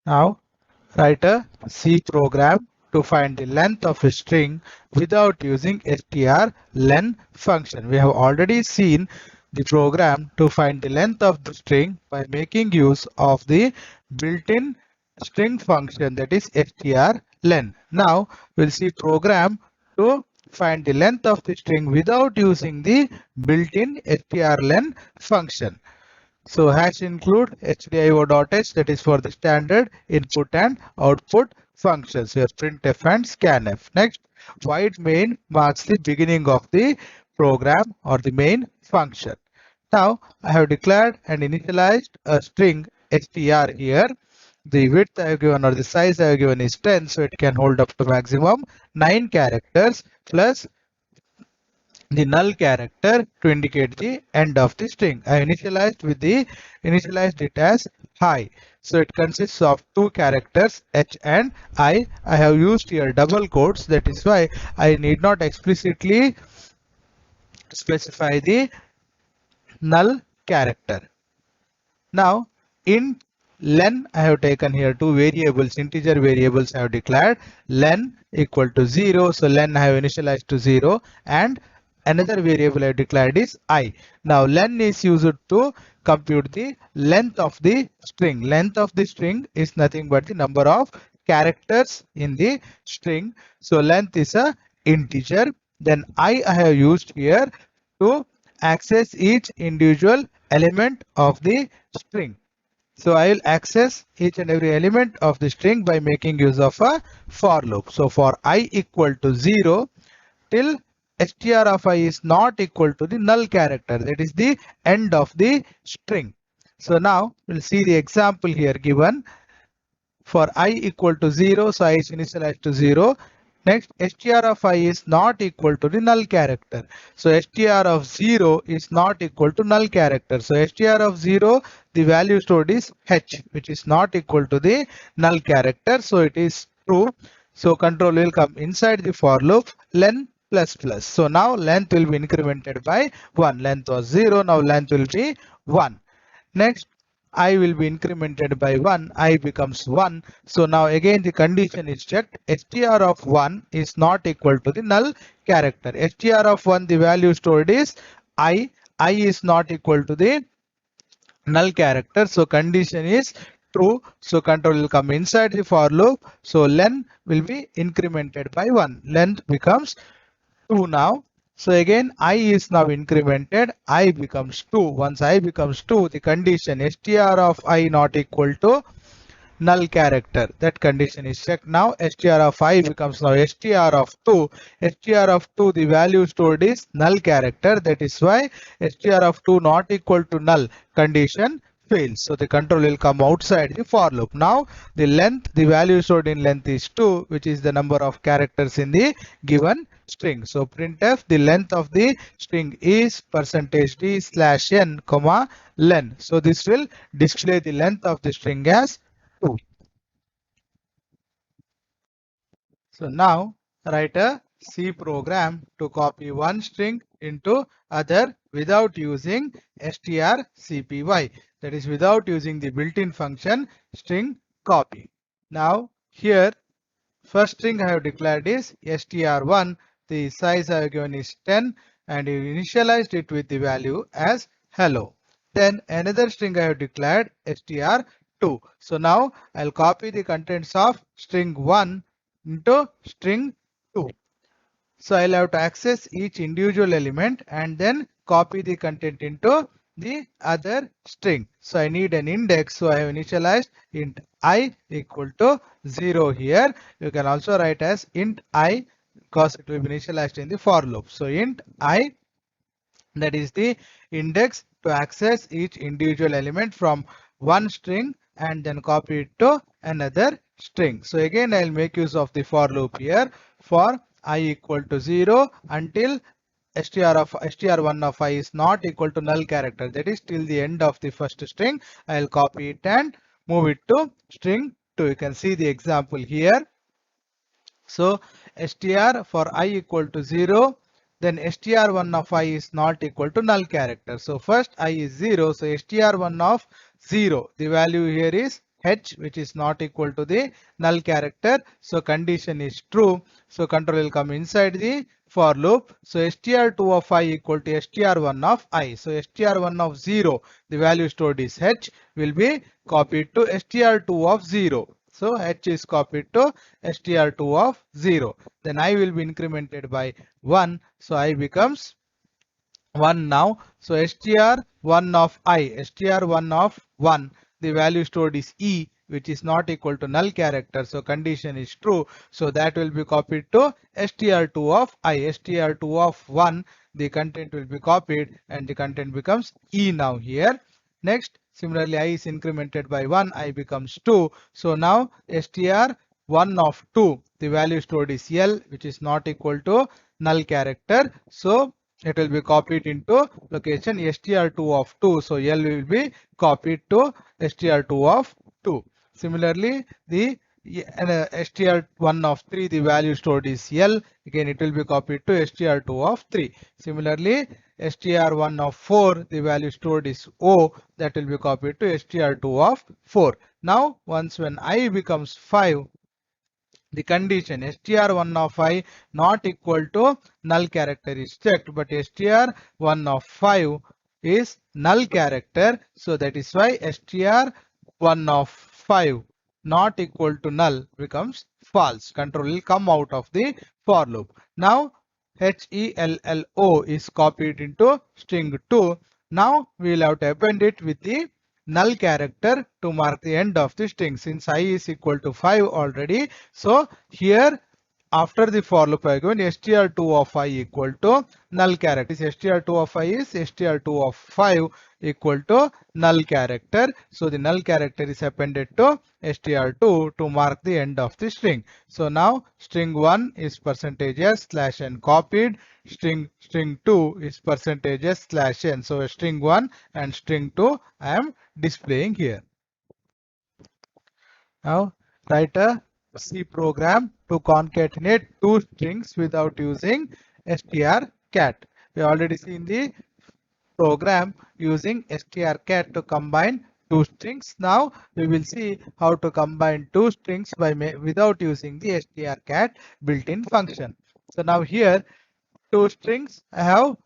Now write a C program to find the length of a string without using strlen function. We have already seen the program to find the length of the string by making use of the built-in string function, that is strlen. Now we'll see program to find the length of the string without using the built-in strlen function. So hash include HDIO.h, that is for the standard input and output functions. Here printf and scanf. Next, void main marks the beginning of the program or the main function. Now I have declared and initialized a string str here. The width I have given or the size I have given is 10, so it can hold up to maximum 9 characters plus the null character to indicate the end of the string. I initialized it as hi. So it consists of two characters h and I. I have used here double quotes. That is why I need not explicitly specify the null character. Now in len I have taken here two variables, integer variables I have declared. Len equal to 0. So len I have initialized to 0, and another variable I have declared is I. Now len is used to compute the length of the string. Length of the string is nothing but the number of characters in the string. So length is a integer. Then I have used here to access each individual element of the string. So I will access each and every element of the string by making use of a for loop. So for I equal to 0 till str of I is not equal to the null character, that is the end of the string. So now we'll see the example here given. For I equal to 0, so I is initialized to 0. Next, str of I is not equal to the null character. So str of 0 is not equal to null character. So str of 0, the value stored is h, which is not equal to the null character. So it is true. So control will come inside the for loop len plus plus. So now length will be incremented by 1. Length was 0. Now length will be 1. Next, I will be incremented by 1. I becomes 1. So now again the condition is checked. str of 1 is not equal to the null character. str of 1, the value stored is I. I is not equal to the null character. So condition is true. So control will come inside the for loop. So len will be incremented by 1. Length becomes 2 now. So again I is now incremented. I becomes 2. Once I becomes 2, the condition str of I not equal to null character, that condition is checked. Now str of I becomes now str of 2. str of 2, the value stored is null character. That is why str of 2 not equal to null condition fails. So the control will come outside the for loop. Now the length, the value stored in length is 2, which is the number of characters in the given string. So printf, the length of the string is %d / n comma len. So this will display the length of the string as 2. So now write a C program to copy one string into other without using strcpy, that is without using the built-in function string copy. Now here first string I have declared is str1. The size I have given is 10 and you initialized it with the value as hello. Then another string I have declared str2. So now I'll copy the contents of string 1 into string 2. So I'll have to access each individual element and then copy the content into the other string. So I need an index. So I have initialized int I equal to 0 here. You can also write as int I because it will be initialized in the for loop. So int I that is the index to access each individual element from one string and then copy it to another string. So again I'll make use of the for loop here for I equal to 0 until str1 of I is not equal to null character, that is till the end of the first string. I'll copy it and move it to string 2. You can see the example here. So str for I equal to 0, then str1 of I is not equal to null character. So first I is 0, so str1 of 0, the value here is h, which is not equal to the null character. So condition is true. So control will come inside the for loop. So str2 of I equal to str1 of I. So str1 of 0, the value stored is h, will be copied to str2 of 0. So h is copied to str2 of 0. Then I will be incremented by 1. So I becomes 1 now. So str1 of I, str1 of 1, the value stored is e, which is not equal to null character. So condition is true. So that will be copied to str2 of I, str2 of 1, the content will be copied and the content becomes e now here. Next, similarly, I is incremented by 1, I becomes 2. So now str1 of 2, the value stored is L, which is not equal to null character. So it will be copied into location str2 of 2. So L will be copied to str2 of 2. Similarly, the str1 of 3, the value stored is L. Again, it will be copied to str2 of 3. Similarly, str1 of 4, the value stored is O, that will be copied to str2 of 4. Now, once when I becomes 5, the condition str1 of I not equal to null character is checked, but str1 of 5 is null character. So that is why str1 of 5 not equal to null becomes false. Control will come out of the for loop. Now HELLO is copied into string 2. Now we will have to append it with the null character to mark the end of the string. Since I is equal to 5 already, so here after the for loop I given str2 of I equal to null character. Str2 of I is str2 of 5 equal to null character. So the null character is appended to str2 to mark the end of the string. So now string 1 is percentage s slash n copied. String 2 is percentage s slash n. So string 1 and string 2 I am displaying here. Now write a C program to concatenate two strings without using strcat. We already seen the program using strcat to combine two strings. Now we will see how to combine two strings without using the strcat built-in function. So now here two strings I have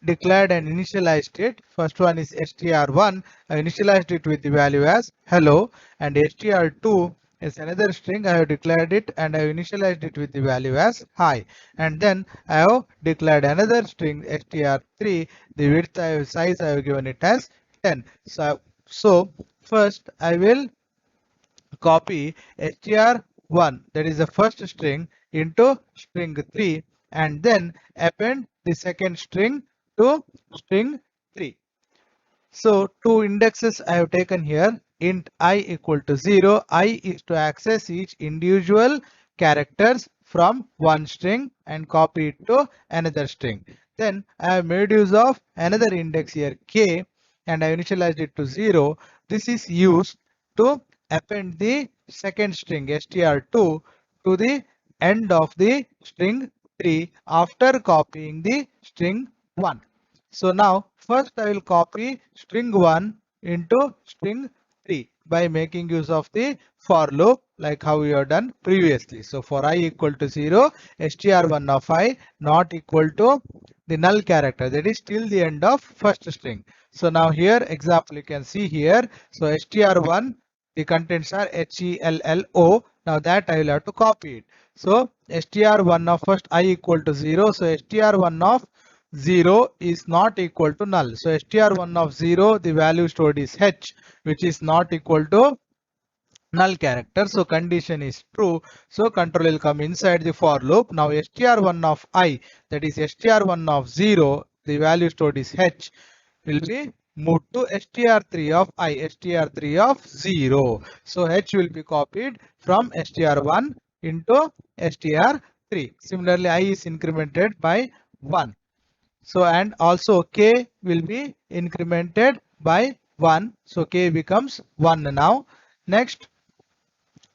declared and initialized it. First one is str1. I initialized it with the value as hello, and str2 is another string. I have declared it and I have initialized it with the value as hi. And then I have declared another string str3. The size I have given it as 10. So first I will copy str1, that is the first string, into string 3 and then append the second string to string 3. So two indexes I have taken here. Int I equal to 0. I is to access each individual characters from one string and copy it to another string. Then I have made use of another index here k and I initialized it to 0. This is used to append the second string str2 to the end of the string 3 after copying the string 1. So now first I will copy string 1 into string 3 by making use of the for loop like how we have done previously. So for I equal to 0, str1 of I not equal to the null character, that is till the end of first string. So now here example you can see here. So str1, the contents are HELLO. Now that I will have to copy it. So str1 of first I equal to 0. So str1 of 0 is not equal to null. So str1 of 0, the value stored is h, which is not equal to null character. So condition is true. So control will come inside the for loop. Now str1 of I, that is str1 of 0, the value stored is h, will be moved to str3 of I, str3 of 0. So h will be copied from str1 into str3. Similarly, I is incremented by 1. So and also k will be incremented by 1. So k becomes 1 now. Next,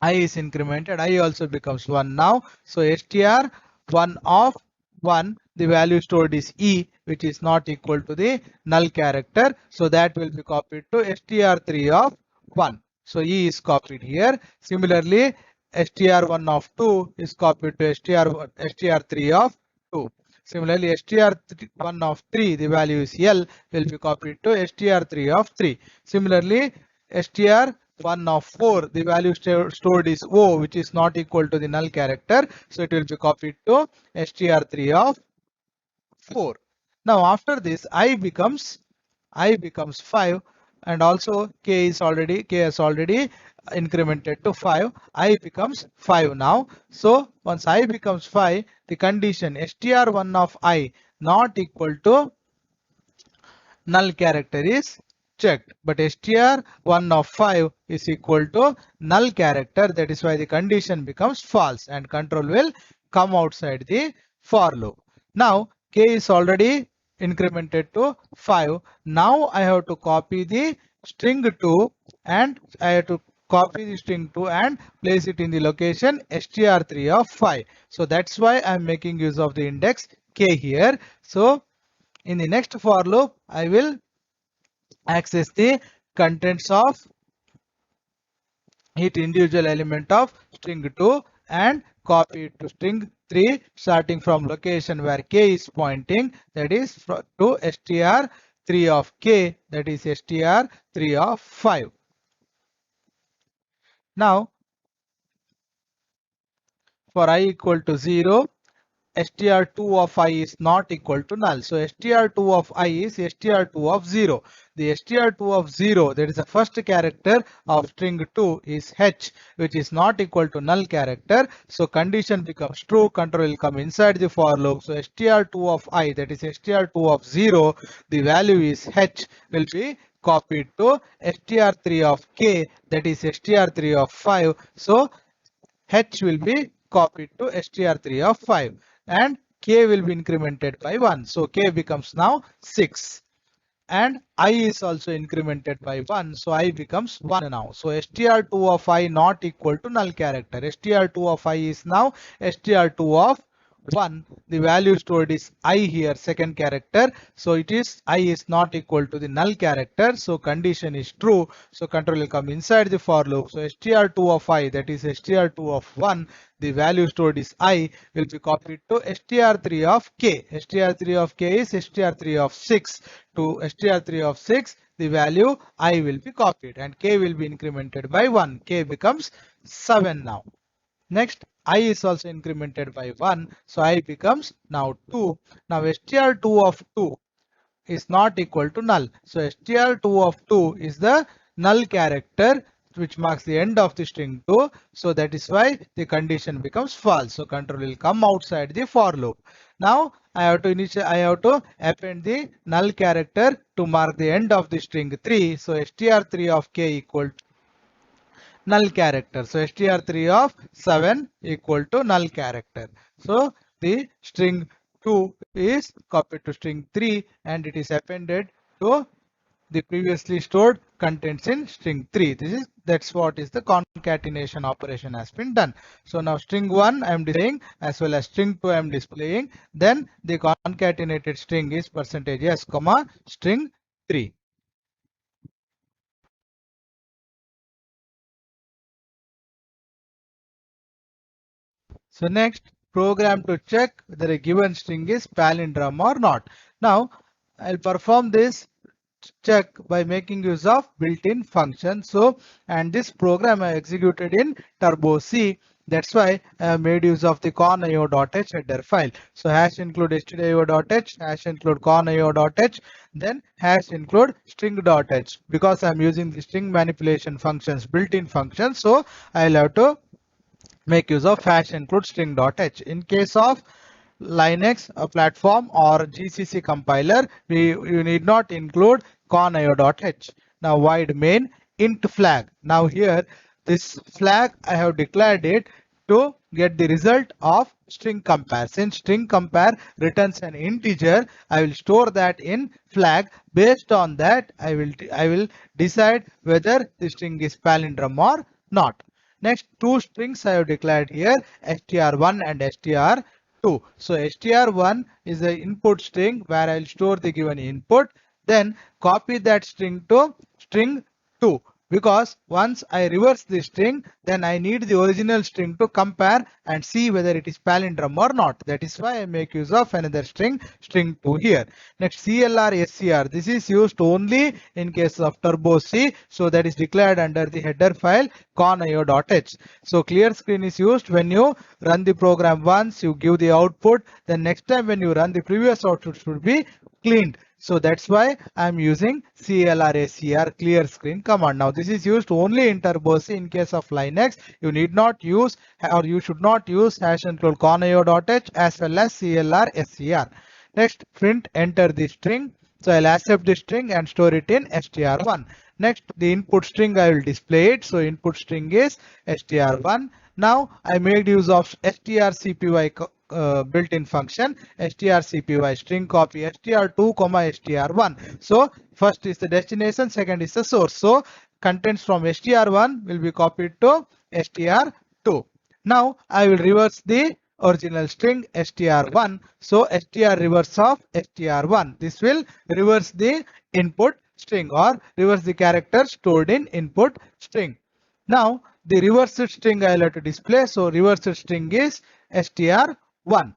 I is incremented, I also becomes 1 now. So str1 of 1, the value stored is e, which is not equal to the null character. So that will be copied to str3 of 1. So e is copied here. Similarly, str1 of 2 is copied to str3 of 2. Similarly, str1 of 3, the value is L, will be copied to str3 of 3. Similarly, str1 of 4, the value stored is O, which is not equal to the null character. So it will be copied to str3 of 4. Now after this, I becomes 5, and also k has already incremented to 5. I becomes 5 now. So once I becomes 5, the condition str1 of I not equal to null character is checked, but str1 of 5 is equal to null character. That is why the condition becomes false and control will come outside the for loop. Now k is already incremented to 5. Now I have to copy the string 2, and I have to copy the string 2 and place it in the location str3 of 5. So that's why I'm making use of the index k here. So in the next for loop, I will access the contents of each individual element of string 2 and copy it to string 3, starting from location where k is pointing, that is to str3 of k, that is str3 of 5. Now for I equal to 0, str2 of I is not equal to null. So str2 of I is str2 of 0. The str2 of 0, that is the first character of string 2, is h, which is not equal to null character. So condition becomes true, control will come inside the for loop. So str2 of I, that is str2 of 0, the value is h, will be copied to str3 of k, that is str3 of 5. So h will be copied to str3 of 5 and k will be incremented by 1. So k becomes now 6 and I is also incremented by 1. So I becomes 1 now. So str2 of I not equal to null character. str2 of I is now str2 of 1. The value stored is I here, second character. So it is I is not equal to the null character. So condition is true. So control will come inside the for loop. So str2 of I, that is str2 of 1, the value stored is I, will be copied to str3 of k. str3 of k is str3 of 6. To str3 of 6, the value I will be copied and k will be incremented by 1. K becomes 7 now. Next, I is also incremented by 1. So I becomes now 2. Now str2 of 2 is not equal to null. So str2 of 2 is the null character which marks the end of the string 2. So that is why the condition becomes false. So control will come outside the for loop. Now I have to append the null character to mark the end of the string 3. So str3 of k equal to null character. So str3 of 7 equal to null character. So the string 2 is copied to string 3 and it is appended to the previously stored contents in string 3. That's what is the concatenation operation has been done. So now string 1 I am displaying as well as string 2 I am displaying. Then the concatenated string is %s comma string 3. So next, program to check whether a given string is palindrome or not. Now I'll perform this check by making use of built-in function. So and this program I executed in turbo C. That's why I have made use of the conio.h header file. So hash include stdio.h, hash include conio.h, then hash include string.h. Because I'm using the string manipulation functions, built-in functions, so I'll have to make use of hash include string.h. In case of Linux platform or GCC compiler, you need not include conio.h. Now void main int flag. Now here this flag I have declared it to get the result of string compare. Since string compare returns an integer, I will store that in flag. Based on that, I will decide whether the string is palindrome or not. Next, two strings I have declared here, str1 and str2. So str1 is the input string where I will store the given input. Then copy that string to string 2, because once I reverse the string, then I need the original string to compare and see whether it is palindrome or not. That is why I make use of another string, string 2 here. Next, CLR SCR. This is used only in case of turbo C. So that is declared under the header file conio.h. So clear screen is used when you run the program once, you give the output. Then next time when you run, the previous output should be cleaned. So that's why I'm using CLRACR clear screen command. Now this is used only in turbo C. In case of Linux, you need not use, or you should not use #include conio.h as well as CLRSCR. Next, print enter the string. So I'll accept the string and store it in str1. Next, the input string I will display it. So input string is str1. Now I made use of strcpy built-in function, strcpy string copy str2 comma str1. So first is the destination, second is the source. So contents from str1 will be copied to str2. Now I will reverse the original string str1. So str reverse of str1. This will reverse the input string or reverse the character stored in input string. Now the reversed string I will have to display. So reversed string is str1.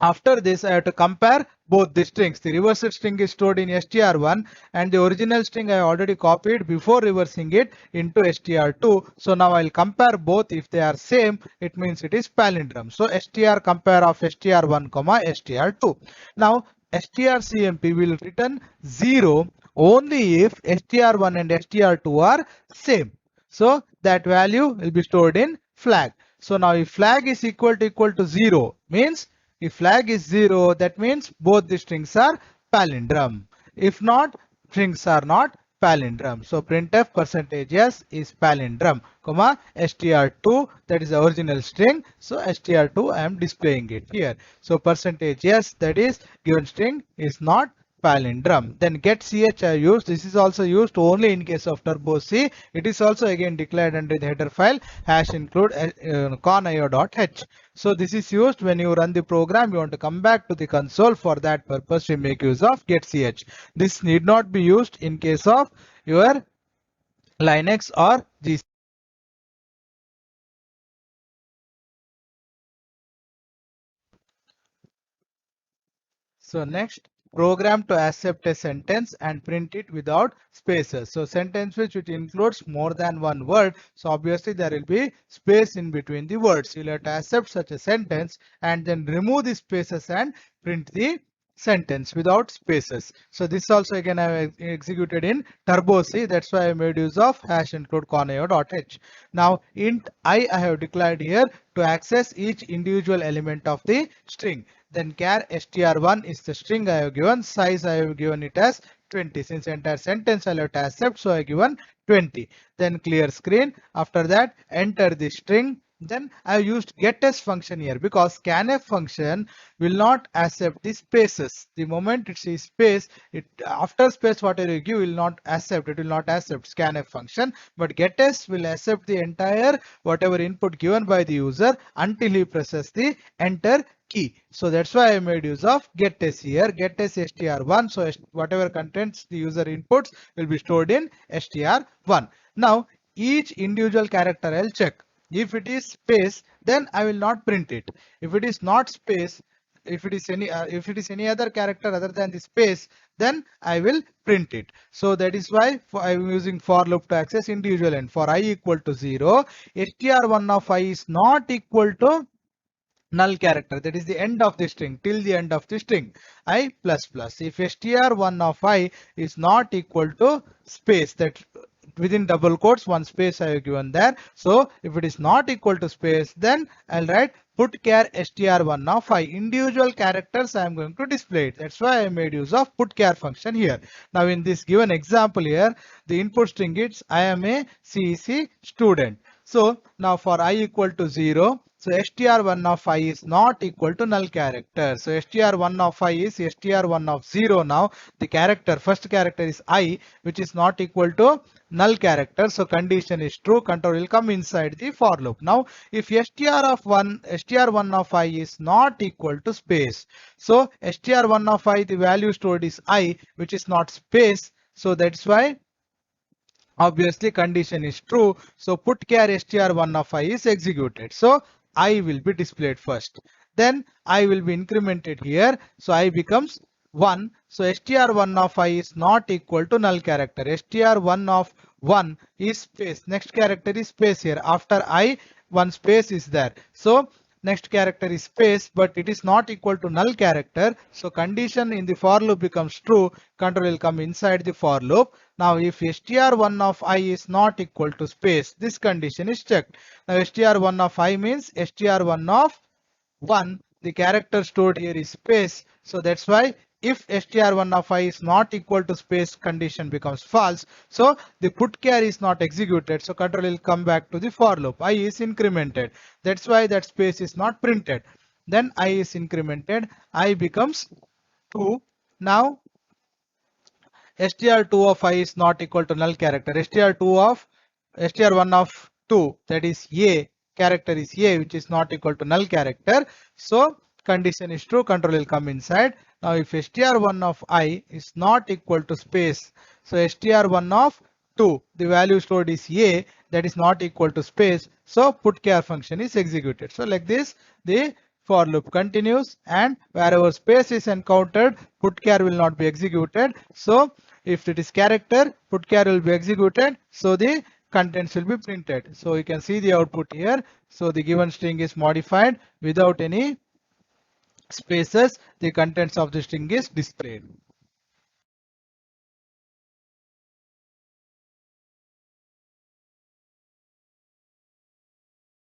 After this, I have to compare both the strings. The reversed string is stored in str1 and the original string I already copied before reversing it into str2. So now I'll compare both. If they are same, it means it is palindrome. So str compare of str1 comma str2. Now strcmp will return 0 only if str1 and str2 are same. So that value will be stored in flag. So now if flag is equal to 0 means, if flag is 0, that means both the strings are palindrome. If not, strings are not palindrome. So printf %s is palindrome, comma str2, that is the original string. So str2 I am displaying it here. So %s, that is given string, is not palindrome. Then get ch I used. This is also used only in case of turbo C. It is also again declared under the header file #include conio.h. So this is used when you run the program, you want to come back to the console. For that purpose, we make use of get ch. This need not be used in case of your Linux or GC. So next, program to accept a sentence and print it without spaces. So sentence which includes more than one word. So obviously there will be space in between the words. You'll have to accept such a sentence and then remove the spaces and print the sentence without spaces. So this also again I have executed in turbo C. That's why I made use of #include conio.h. Now int I have declared here to access each individual element of the string. Then char str1 is the string I have given. Size I have given it as 20. Since entire sentence I have to accept, so I have given 20. Then clear screen. After that, enter the string. Then I have used getS function here because scanf function will not accept the spaces. The moment it sees space, it after space whatever you give will not accept. It will not accept scanf function. But getS will accept the entire whatever input given by the user until he presses the enter key. So that's why I made use of getS here. getS str1. So whatever contents the user inputs will be stored in str1. Now each individual character I'll check. If it is space, then I will not print it. If it is not space, if it is any other character other than the space, then I will print it. So that is why I am using for loop to access individual, and for I equal to 0, str1 of I is not equal to null character, that is the end of the string, till the end of the string, I plus plus. If str1 of I is not equal to space, that within double quotes one space I have given there. So if it is not equal to space, then I'll write put char str1 of I. Individual characters I am going to display it. That's why I made use of put char function here. Now in this given example here, the input string is I am a CEC student. So now for I equal to 0, so str1 of I is not equal to null character. So str1 of I is str1 of 0. Now the character, first character is I, which is not equal to null character. So condition is true. Control will come inside the for loop. Now if str1 of I is not equal to space, so str1 of I, the value stored is I, which is not space. So that's why obviously condition is true. So put char str1 of I is executed. So I will be displayed first. Then I will be incremented here. So I becomes 1. So str1 of I is not equal to null character. str1 of 1 is space. Next character is space here. After I, one space is there. So next character is space, but it is not equal to null character. So condition in the for loop becomes true. Control will come inside the for loop. Now if str1 of I is not equal to space, this condition is checked. Now str1 of I means str1 of 1, the character stored here is space. So that's why if str1 of I is not equal to space, condition becomes false. So the put char is not executed. So control will come back to the for loop. I is incremented. That's why that space is not printed. Then I is incremented. I becomes 2. Now str2 of I is not equal to null character. str1 of 2, that is A, character is A, which is not equal to null character. So condition is true. Control will come inside. Now if str1 of I is not equal to space, so str1 of 2, the value stored is A, that is not equal to space. So put char function is executed. So like this, the for loop continues, and wherever space is encountered, put char will not be executed. So if it is character, put char will be executed. So the contents will be printed. So you can see the output here. So the given string is modified without any spaces. The contents of the string is displayed.